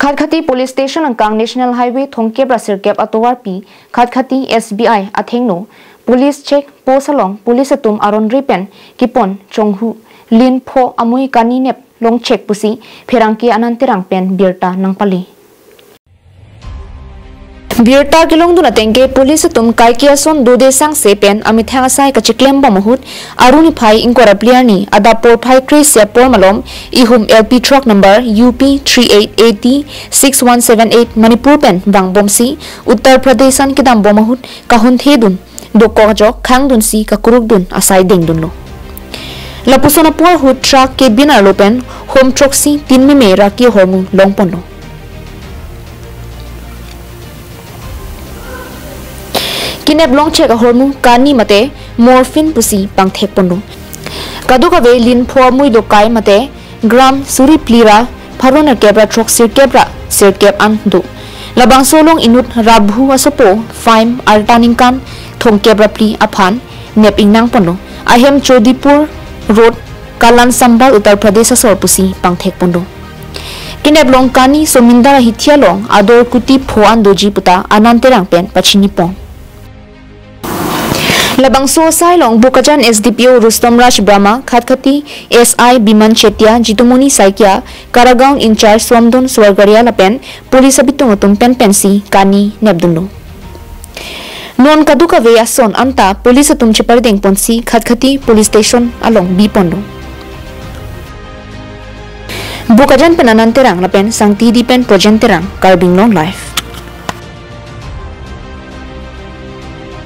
खादखती police station अंकांग national highway थोंके ब्रासिर कैप अतोवार पी खादखती SBI अथेंगनो पुलिस चेक पोसलोंग पुलिस तुम आरोन रिपेन किपोन चोंगहु लिन फो अमुई कानी नेप लोंग चेक पुसी फेरांकी अनंतिरांग पेन बिरता नंगपली बिरता किलोंग दुना तेंगे पुलिस तुम काइकिया सोन दोदे सांग से पेन अमिथांग साइ कचिक्लेम बमहुत अरुनि फाइ इंकोराप्लियानी अदा पोरफाइ क्रिसिया पोरमलोम इहुम LP truck number UP 3880 6178 Manipur पेन वांगबोमसी उत्तर प्रदेशन किदाम बमहुत काहुन थेदुन दोकोजो खांगदुन सी काकुरुकदुन असाइ देंगदुन लपुसोना पोर हुत ट्रक के बिना लोपेन होम ट्रक्सी तीन में मेरा की होमु लोंगपोनो किनेप लोंग चेक होरमु कानी मते मोरफिन पुसी पांगथेक पोनु कदुकवे लिन फो मुई दोकाय मते ग्राम सुरी प्लीरा फरोना केब्रा ट्रक सिर केप अन दु लबांग सोलोंग इनुट राभु असोपो फाइम अल्टानिंकान थोंग केब्रा प्ली अफान नेप इंगनांग पोनु अहेम चोदीपुर रोड कालान संभाल उत्तर प्रदेश असोर पुसी पांगथेक पोनु किनेप लोंग कानी सोमिंदा हिथिया लोंग आदोर कुटी फोआन दोजी पुता अनंतेरांग पेन पछिनी पोंग लबंगसो साइलोंग बुकजन SDPO रुस्तम राज ब्रह्मा खादखती SI बिमन चेटिया जितुमुनी साइकिया कारागांव इंचार्ज सोमदोन स्वर्गरिया लपेन पुलिस अबितुंग तुम पेन पेंसी कानी नेबदुनु नोन कदुकवे असोन अंता पुलिस तुम चिपरदेंग पोंसी खादखती पुलिस स्टेशन अलोंग बी पोंडो बुकजन पेन अनंतेरांग लपेन संगती दीपेन प्रोजेंटेरांग कार्बिंग लोंग लाइफ